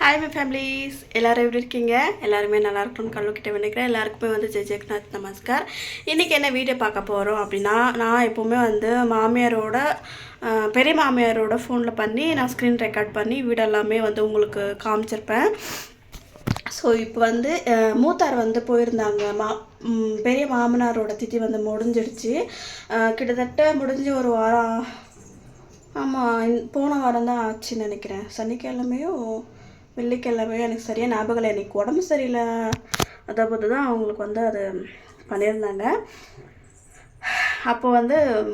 Hi my families, எல்லோரும் எப்படி இருக்கீங்க? எல்லாருமே நல்லா இருக்கணும்னு கடவுள்கிட்ட நினைக்கிறேன். எல்லாருக்குமே ஜெய் ஜெகநாத் நமஸ்கார். இன்றைக்கி என்ன வீடியோ பார்க்க போகிறோம் அப்படின்னா, நான் எப்போவுமே மாமியாரோட பெரிய மாமியாரோட ஃபோனில் பண்ணி நான் ஸ்க்ரீன் ரெக்கார்ட் பண்ணி வீடெல்லாமே உங்களுக்கு காமிச்சிருப்பேன். ஸோ இப்போ மூத்தார் போயிருந்தாங்க. பெரிய மாமனாரோட திதி முடிஞ்சிடுச்சு. கிட்டத்தட்ட முடிஞ்சு ஒரு வாரம், ஆமாம் போன வாரம் தான் ஆச்சுன்னு நினைக்கிறேன். சனிக்கிழமையும் வெள்ளிக்கிழமையும் எனக்கு சரியாக ஞாபகம் இல்லை. எனக்கு உடம்பு சரியில்லை, அதை பார்த்து தான் அவங்களுக்கு அது பண்ணியிருந்தாங்க. அப்போ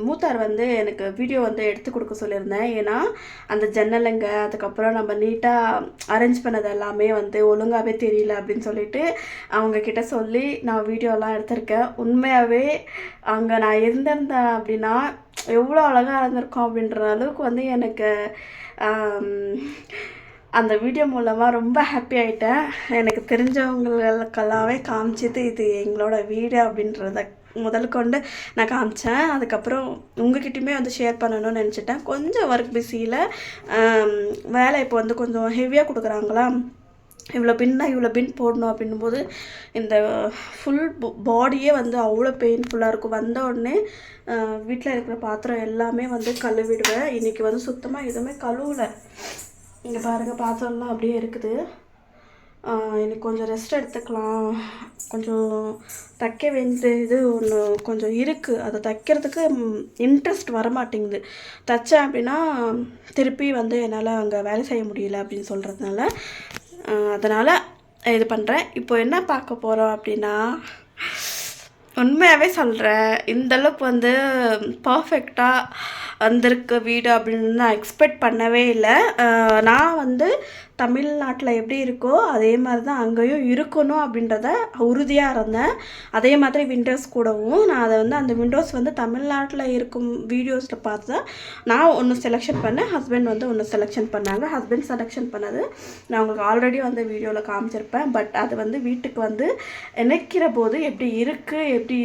மூத்தார் எனக்கு வீடியோ எடுத்து கொடுக்க சொல்லியிருந்தேன். ஏன்னா அந்த ஜன்னலுங்க, அதுக்கப்புறம் நம்ம நீட்டாக அரேஞ்ச் பண்ணது எல்லாமே ஒழுங்காகவே தெரியல அப்படின்னு சொல்லிட்டு அவங்கக்கிட்ட சொல்லி நான் வீடியோலாம் எடுத்திருக்கேன். உண்மையாகவே அங்கே நான் இருந்திருந்தேன் அப்படின்னா எவ்வளோ அழகாக இருந்திருக்கோம் அப்படின்ற அளவுக்கு எனக்கு அந்த வீடியோ மூலமாக ரொம்ப ஹாப்பி ஆகிட்டேன். எனக்கு தெரிஞ்சவங்களுக்கெல்லாமே காமிச்சிட்டு இது எங்களோட வீடு அப்படின்றத முதல் கொண்டு நான் காமிச்சேன். அதுக்கப்புறம் உங்ககிட்டயுமே ஷேர் பண்ணணும்னு நினச்சிட்டேன். கொஞ்சம் ஒர்க் பிஸியில் வேலை இப்போ கொஞ்சம் ஹெவியாக கொடுக்குறாங்களா, இவ்வளோ பின் போடணும் அப்படின்னும்போது இந்த ஃபுல் பாடியே அவ்வளோ பெயின்ஃபுல்லாக இருக்கும். வந்த உடனே வீட்டில் இருக்கிற பாத்திரம் எல்லாமே கழுவிடுவேன். இன்றைக்கி சுத்தமாக எதுவுமே கழுவலை. இங்கே பாருங்கள், பாத்திரம்லாம் அப்படியே இருக்குது. எனக்கு கொஞ்சம் ரெஸ்ட் எடுத்துக்கலாம். கொஞ்சம் தைக்க வேண்டியது ஒன்று கொஞ்சம் இருக்குது. அதை தைக்கிறதுக்கு இன்ட்ரெஸ்ட் வரமாட்டேங்குது. தைச்சேன் அப்படின்னா திருப்பி என்னால் அங்கே வேலை செய்ய முடியல அப்படின்னு சொல்கிறதுனால அதனால் இது பண்ணுறேன். இப்போ என்ன பார்க்க போகிறோம் அப்படின்னா, உண்மையாகவே சொல்கிறேன், இந்தளவுக்கு பர்ஃபெக்டாக வந்திருக்க வீடு அப்படின்னு நான் எக்ஸ்பெக்ட் பண்ணவே இல்லை. நான் தமிழ்நாட்டில் எப்படி இருக்கோ அதே மாதிரி தான் அங்கேயும் இருக்கணும் அப்படின்றத உறுதியாக இருந்தேன். அதே மாதிரி விண்டோஸ் கூடவும் நான் அதை அந்த விண்டோஸ் தமிழ்நாட்டில் இருக்கும் வீடியோஸில் பார்த்து தான் நான் ஒன்று செலெக்ஷன் பண்ணேன். ஹஸ்பண்ட் ஒன்று செலெக்ஷன் பண்ணாங்க. ஹஸ்பண்ட் செலெக்ஷன் பண்ணது நான் உங்களுக்கு ஆல்ரெடி வீடியோவில் காமிச்சிருப்பேன். பட் அது வீட்டுக்கு நினைக்கிற போது எப்படி இருக்குது எப்படி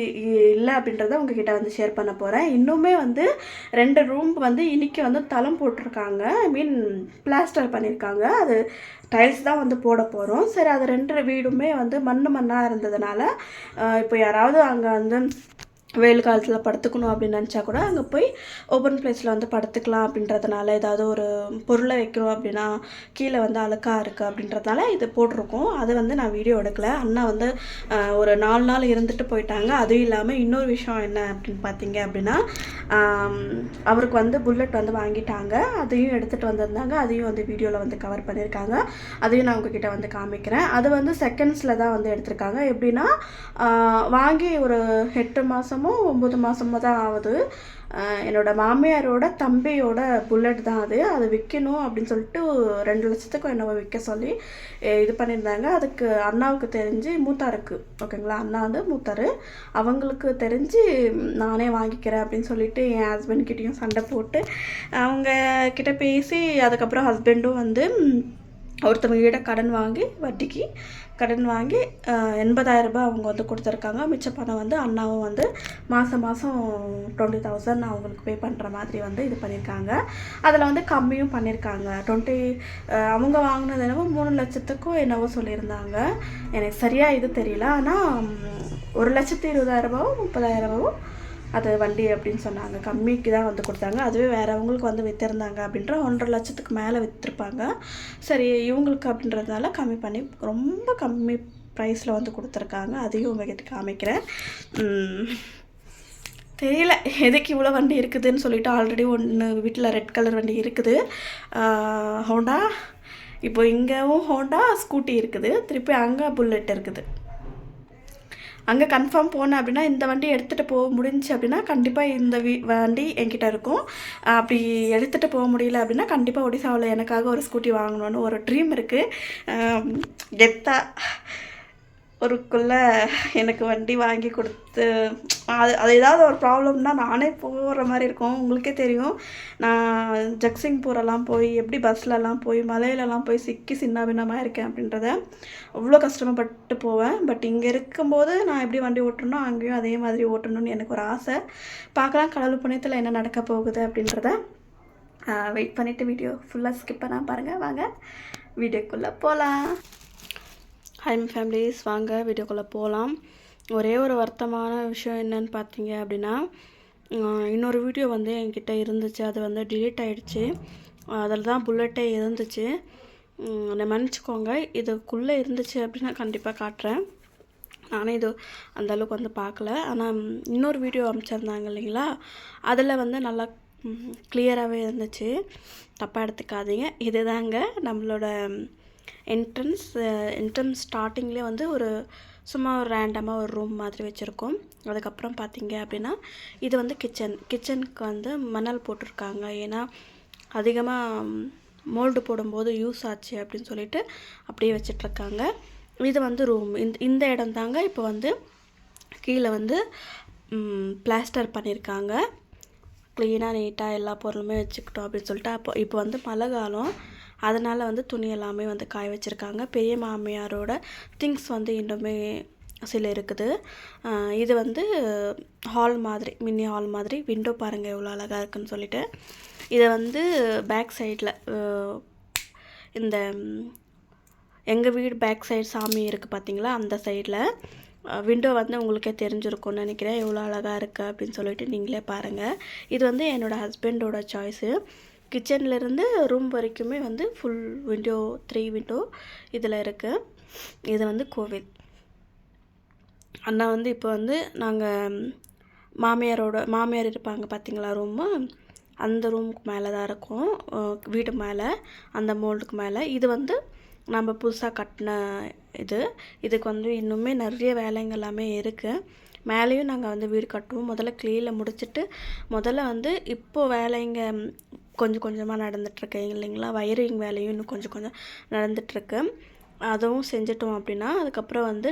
இல்லை அப்படின்றத உங்ககிட்ட ஷேர் பண்ண போகிறேன். இன்னுமே 2 ரூம் இன்னைக்கு தளம் போட்டிருக்காங்க. ஐ மீன் பிளாஸ்டர் பண்ணியிருக்காங்க. அது டைல்ஸ் தான் போட போகிறோம். சரி, அது 2 வீடுமே மண்ணாக இருந்ததுனால இப்போ யாராவது அங்கே வெயில் காலத்தில் படுத்துக்கணும் அப்படின்னு நினச்சா கூட அங்கே போய் ஓப்பன் பிளேஸில் படுத்துக்கலாம் அப்படின்றதுனால, ஏதாவது ஒரு பொருளை வைக்கணும் அப்படின்னா கீழே அழுக்காக இருக்குது அப்படின்றதுனால இது போட்டிருக்கோம். அது நான் வீடியோ எடுக்கலை. அண்ணா ஒரு 4 நாள் இருந்துட்டு போயிட்டாங்க. அதுவும் இல்லாமல் இன்னொரு விஷயம் என்ன அப்படின்னு பார்த்தீங்க அப்படின்னா, அவருக்கு புல்லட் வாங்கிட்டாங்க. அதையும் எடுத்துகிட்டு வந்திருந்தாங்க. அதையும் வீடியோவில் கவர் பண்ணியிருக்காங்க. அதையும் நான் உங்ககிட்ட காமிக்கிறேன். அது செகண்ட்ஸில் தான் எடுத்திருக்காங்க. எப்படின்னா வாங்கி ஒரு 8 மாதமோ 9 மாதமோ தான் ஆகுது. என்னோடய மாமியாரோட தம்பியோட புல்லட் தான் அது விற்கணும் அப்படின்னு சொல்லிட்டு 2 லட்சத்துக்கும் என்னவோ விற்க சொல்லி இது பண்ணியிருந்தாங்க. அதுக்கு அண்ணாவுக்கு தெரிஞ்சு, மூத்தாருக்கு ஓகேங்களா, அண்ணா மூத்தார், அவங்களுக்கு தெரிஞ்சு நானே வாங்கிக்கிறேன் அப்படின்னு சொல்லிட்டு என் ஹஸ்பண்ட்கிட்டையும் சண்டை போட்டு அவங்க கிட்ட பேசி, அதுக்கப்புறம் ஹஸ்பண்டும் ஒருத்தவங்ககிட்ட கடன் வாங்கி, வட்டிக்கு கடன் வாங்கி 80,000 ரூபாய் அவங்க கொடுத்துருக்காங்க. மிச்ச பணம் அண்ணாவும் மாதம் 20,000 அவங்களுக்கு பே பண்ணுற மாதிரி இது பண்ணியிருக்காங்க. அதில் கம்மியும் பண்ணியிருக்காங்க. அவங்க வாங்கினது என்னவோ 3 லட்சத்துக்கும் என்னவோ சொல்லியிருந்தாங்க. எனக்கு சரியாக இது தெரியல. ஆனால் 1,20,000 ரூபாவோ 30,000 ரூபாவோ அது வண்டி அப்படின்னு சொன்னாங்க. கம்மிக்கு தான் கொடுத்தாங்க. அதுவே வேறவங்களுக்கு விற்றுருந்தாங்க அப்படின்ற 1,50,000 லட்சத்துக்கு மேலே விற்றுருப்பாங்க. சரி, இவங்களுக்கு அப்படின்றதுனால கம்மி பண்ணி ரொம்ப கம்மி ப்ரைஸில் கொடுத்துருக்காங்க. அதையும் உங்ககிட்ட காமிக்கிறேன். தெரியல எதுக்கு இவ்வளோ வண்டி இருக்குதுன்னு சொல்லிட்டு. ஆல்ரெடி ஒன்று வீட்டில் ரெட் கலர் வண்டி இருக்குது, ஹோண்டா. இப்போ இங்கேவும் ஹோண்டா ஸ்கூட்டி இருக்குது. திருப்பி அங்கே புல்லட் இருக்குது. அங்கே கன்ஃபார்ம் போனேன் அப்படின்னா இந்த வண்டி எடுத்துகிட்டு போக முடிஞ்சு அப்படின்னா கண்டிப்பாக இந்த வண்டி என்கிட்ட இருக்கும். அப்படி எடுத்துகிட்டு போக முடியல அப்படின்னா கண்டிப்பாக ஒடிசாவில் எனக்காக ஒரு ஸ்கூட்டி வாங்கணுன்னு ஒரு ட்ரீம் இருக்குது. கெத்தா ஒருக்குள்ளே எனக்கு வண்டி வாங்கி கொடுத்து அது ஏதாவது ஒரு ப்ராப்ளம்னா நானே போகிற மாதிரி இருக்கும். உங்களுக்கே தெரியும், நான் ஜக்சிங்பூரெல்லாம் போய் எப்படி பஸ்லலாம் போய் மலையிலலாம் போய் சிக்கி சின்னாபின்னமாக இருக்கேன் அப்படின்றத அவ்வளோ கஷ்டப்பட்டு போவேன். பட் இங்கே இருக்கும்போது நான் எப்படி வண்டி ஓட்டணும் அங்கேயும் அதே மாதிரி ஓட்டணும்னு எனக்கு ஒரு ஆசை. பார்க்கலாம் கடவுள் புண்ணியத்தில் என்ன நடக்க போகுது அப்படின்றத வெயிட் பண்ணிவிட்டு வீடியோ ஃபுல்லாக ஸ்கிப் பண்ணால் பாருங்கள். வாங்க வீடியோக்குள்ளே போகலாம். ஹாய் ஃபேமிலிஸ், வாங்க வீடியோக்குள்ளே போகலாம். ஒரே ஒரு வருத்தமான விஷயம் என்னன்னு பார்த்தீங்க அப்படின்னா, இன்னொரு வீடியோ வந்து என்கிட்ட இருந்துச்சு, அது வந்து டிலீட் ஆகிடுச்சு. அதில் தான் புல்லட்டே இருந்துச்சு. என்னை மன்னிச்சிக்கோங்க. இதுக்குள்ளே இருந்துச்சு அப்படின்னா கண்டிப்பாக காட்டுறேன். நானே இது அந்தளவுக்கு வந்து பார்க்கல. ஆனால் இன்னொரு வீடியோ அனுப்பிச்சிருந்தாங்க இல்லைங்களா, அதில் வந்து நல்லா கிளியராகவே இருந்துச்சு. தப்பாக எடுத்துக்காதீங்க. இது தாங்க நம்மளோட என்ட்ரன்ஸ் ஸ்டார்டிங்லேயே வந்து ஒரு சும்மா ஒரு ரேண்டமாக ஒரு ரூம் மாதிரி வச்சுருக்கோம். அதுக்கப்புறம் பார்த்தீங்க அப்படின்னா இது வந்து கிச்சனுக்கு வந்து மணல் போட்டிருக்காங்க. ஏன்னா அதிகமாக மோல்டு போடும்போது யூஸ் ஆச்சு அப்படின்னு சொல்லிட்டு அப்படியே வச்சிட்ருக்காங்க. இது வந்து ரூம். இந்த இடம் தாங்க இப்போ வந்து கீழே வந்து பிளாஸ்டர் பண்ணியிருக்காங்க. க்ளீனாக நீட்டாக எல்லா பொருளுமே வச்சுக்கிட்டோம் அப்படின்னு சொல்லிட்டு இப்போ வந்து மழை காலம், அதனால் வந்து துணி எல்லாமே வந்து காய வச்சுருக்காங்க. பெரிய மாமியாரோட திங்ஸ் வந்து இன்னுமே சில இருக்குது. இது வந்து ஹால் மாதிரி, மினி ஹால் மாதிரி. விண்டோ பாருங்கள் எவ்வளோ அழகாக இருக்குதுன்னு சொல்லிட்டு. இதை வந்து பேக் சைடில் இந்த எங்கள் வீடு பேக் சைடு சாமி இருக்குது பார்த்தீங்களா, அந்த சைடில் விண்டோ வந்து உங்களுக்கே தெரிஞ்சிருக்கும்னு நினைக்கிறேன் எவ்வளோ அழகாக இருக்குது அப்படின்னு சொல்லிட்டு நீங்களே பாருங்கள். இது வந்து என்னோடய ஹஸ்பண்டோட சாய்ஸு. கிச்சன்லேருந்து ரூம் வரைக்குமே வந்து ஃபுல் விண்டோ, 3 விண்டோ இதில் இருக்குது. இது வந்து கோவில். அண்ணா வந்து இப்போ வந்து நாங்கள் மாமியார் இருப்பாங்க பார்த்தீங்களா ரூமு, அந்த ரூமுக்கு மேலே தான் இருக்கும், வீடு மேலே, அந்த மோல்டுக்கு மேலே. இது வந்து நம்ம புதுசாக கட்டின இதுக்கு வந்து இன்னுமே நிறைய வேலைங்க எல்லாமே இருக்குது. மேலேயும் நாங்கள் வந்து வீடு கட்டுவோம். முதல்ல க்ளீனில் முடிச்சுட்டு முதல்ல வந்து இப்போது வேலைங்க கொஞ்சம் கொஞ்சமாக நடந்துகிட்ருக்கு இல்லைங்களா. வயரிங் வேலையும் இன்னும் கொஞ்சம் கொஞ்சம் நடந்துகிட்ருக்கு. அதுவும் செஞ்சிட்டோம் அப்படின்னா அதுக்கப்புறம் வந்து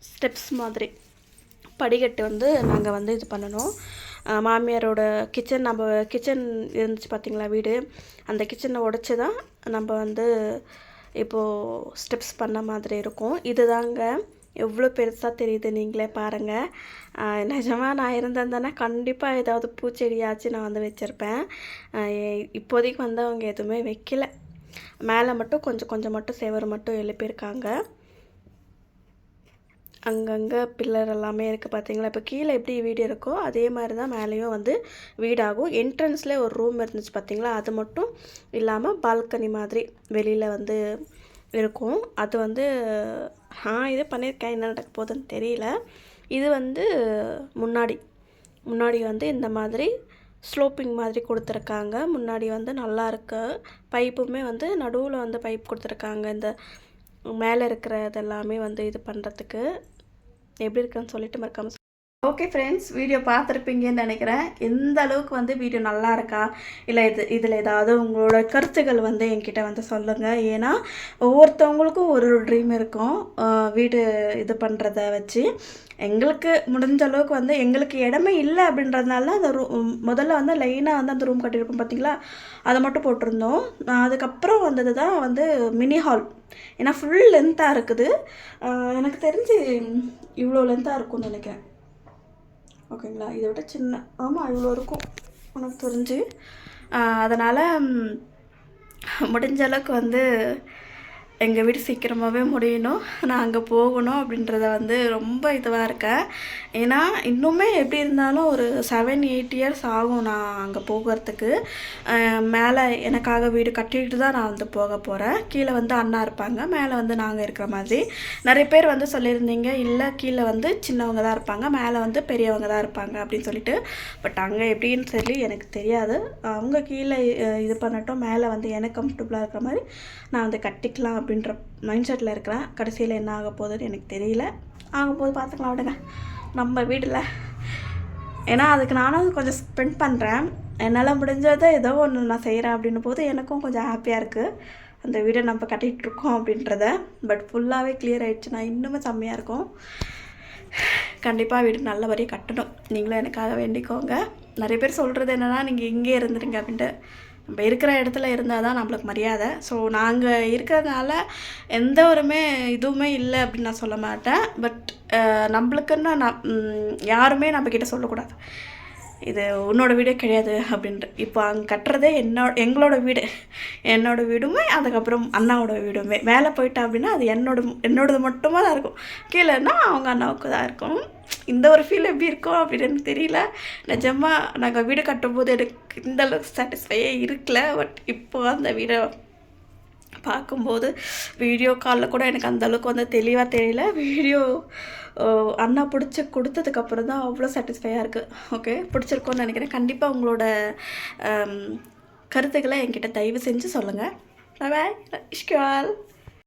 ஸ்டெப்ஸ் மாதிரி படிக்கட்டு வந்து நாங்கள் வந்து இது பண்ணணும். மாமியாரோட கிச்சன் இருந்துச்சு பார்த்திங்களா வீடு, அந்த கிச்சனை உடச்சி தான் நம்ம வந்து இப்போது ஸ்டெப்ஸ் பண்ண மாதிரி இருக்கும். இது தாங்க எவ்வளோ பெருசாக தெரியுது, நீங்களே பாருங்கள். நிஜமாக நான் இருந்திருந்தேன்னா கண்டிப்பாக ஏதாவது பூச்செடியாச்சும் நான் வந்து வச்சுருப்பேன். இப்போதைக்கு வந்து அவங்க எதுவுமே வைக்கல. மேலே மட்டும் கொஞ்சம் மட்டும் செவரு மட்டும் எழுப்பியிருக்காங்க. அங்கங்கே பில்லர் எல்லாமே இருக்குது பார்த்தீங்களா. இப்போ கீழே எப்படி வீடு இருக்கோ அதே மாதிரி தான் மேலேயும் வந்து வீடாகும். என்ட்ரன்ஸில் ஒரு ரூம் இருந்துச்சு பார்த்தீங்களா, அது மட்டும் இல்லாமல் பால்கனி மாதிரி வெளியில் வந்து இருக்கும். அது வந்து இது பண்ணியிருக்கேன், என்ன நடக்க போகுதுன்னு தெரியல. இது வந்து முன்னாடி வந்து இந்த மாதிரி ஸ்லோப்பிங் மாதிரி கொடுத்துருக்காங்க. முன்னாடி வந்து நல்லா இருக்கு. பைப்புமே வந்து நடுவில் வந்து பைப் கொடுத்துருக்காங்க. இந்த மேலே இருக்கிறது எல்லாமே வந்து இது பண்ணுறதுக்கு எப்படி இருக்குன்னு சொல்லிட்டு மறக்காம. ஓகே ஃப்ரெண்ட்ஸ், வீடியோ பார்த்துருப்பீங்கன்னு நினைக்கிறேன். எந்த அளவுக்கு வந்து வீடியோ நல்லா இருக்கா, இல்லை இதில் ஏதாவது உங்களோட கருத்துக்கள் வந்து என்கிட்ட வந்து சொல்லுங்கள். ஏன்னா ஒவ்வொருத்தவங்களுக்கும் ஒரு ட்ரீம் இருக்கும் வீடு இது பண்ணுறத வச்சு. எங்களுக்கு முடிஞ்ச அளவுக்கு வந்து எங்களுக்கு இடமே இல்லை அப்படின்றதுனால அந்த முதல்ல வந்து லைனாக வந்து அந்த ரூம் கட்டியிருப்போம் பார்த்தீங்களா, அதை மட்டும் போட்டிருந்தோம். அதுக்கப்புறம் வந்தது தான் வந்து மினி ஹால். ஏன்னா ஃபுல் லென்த்தாக இருக்குது. எனக்கு தெரிஞ்சு இவ்வளோ லென்த்தாக இருக்கும்னு நினைக்கிறேன். ஓகேங்களா, இதை விட சின்ன, ஆமாம் இவ்வளோ இருக்கும் உனக்கு தெரிஞ்சு. அதனால் முடிஞ்ச அளவுக்கு வந்து எங்கள் வீடு சீக்கிரமாகவே முடியணும், நான் அங்கே போகணும் அப்படின்றத வந்து ரொம்ப இதுவாக இருக்கேன். ஏன்னா இன்னுமே எப்படி இருந்தாலும் ஒரு 7-8 இயர்ஸ் ஆகும் நான் அங்கே போகிறதுக்கு. மேலே எனக்காக வீடு கட்டிட்டு தான் நான் வந்து போக போகிறேன். கீழே வந்து அண்ணா இருப்பாங்க, மேலே வந்து நாங்கள் இருக்கிற மாதிரி. நிறைய பேர் வந்து சொல்லியிருந்தீங்க, இல்லை கீழே வந்து சின்னவங்க தான் இருப்பாங்க, மேலே வந்து பெரியவங்க தான் இருப்பாங்க அப்படின்னு சொல்லிட்டு. பட் அங்கே எப்படின்னு சொல்லி எனக்கு தெரியாது. அவங்க கீழே இது பண்ணட்டும், மேலே வந்து எனக்கு கம்ஃபர்டபுளாக இருக்கிற மாதிரி நான் வந்து கட்டிக்கலாம் அப்படின்ற மைண்ட் செட்டில் இருக்கிறேன். கடைசியில் என்ன ஆக போகுதுன்னு எனக்கு தெரியல. ஆகும்போது பார்த்துக்கலாம் விடுங்க, நம்ம வீட்டில். ஏன்னா அதுக்கு நானும் கொஞ்சம் ஸ்பெண்ட் பண்ணுறேன். என்னால் முடிஞ்சதை ஏதோ ஒன்று நான் செய்கிறேன் அப்படின்னும் போது எனக்கும் கொஞ்சம் ஹாப்பியாக இருக்குது, அந்த வீடை நம்ம கட்டிகிட்ருக்கோம் அப்படின்றத. பட் ஃபுல்லாகவே கிளியர் ஆகிடுச்சுன்னா இன்னுமே செம்மையாக இருக்கும். கண்டிப்பாக வீடு நல்லபடியாக கட்டணும். நீங்களும் எனக்காக வேண்டிக்கோங்க. நிறைய பேர் சொல்கிறது என்னென்னா, நீங்கள் இங்கே இருந்துருங்க அப்படின்ட்டு. நம்ம இருக்கிற இடத்துல இருந்தால் தான் நம்மளுக்கு மரியாதை. ஸோ நாங்கள் இருக்கிறதுனால எந்த ஒருமே இதுவுமே இல்லை அப்படின்னு நான் சொல்ல மாட்டேன். பட் நம்மளுக்குன்னு யாருமே நம்மக்கிட்ட சொல்லக்கூடாது. இது உன்னோட வீடே கிடையாது அப்படின்ட்டு. இப்போ அங்கே கட்டுறதே எங்களோட வீடு, என்னோடய வீடுமே அதுக்கப்புறம் அண்ணாவோட வீடுமே. மேலே போயிட்டா அப்படின்னா அது என்னோடது மட்டுமா தான் இருக்கும், கீழேன்னா அவங்க அண்ணாவுக்கு தான் இருக்கும். இந்த ஒரு ஃபீல் எப்படி இருக்கும் அப்படின்னு எனக்கு தெரியல. நிஜமாக நாங்கள் வீடு கட்டும்போது எனக்கு இந்த அளவுக்கு சாட்டிஸ்ஃபையே இருக்கல. பட் இப்போ அந்த வீடை பார்க்கும்போது வீடியோ காலில் கூட எனக்கு அந்தளவுக்கு வந்து தெளிவாக தெரியல. வீடியோ அண்ணா பிடிச்சி கொடுத்ததுக்கப்புறம் தான் அவ்வளோ சாட்டிஸ்ஃபையாக இருக்குது. ஓகே, பிடிச்சிருக்கோன்னு நினைக்கிறேன். கண்டிப்பாக உங்களோட கருத்துக்களை என்கிட்ட தயவு செஞ்சு சொல்லுங்கள். பாய், இஷ்கால்.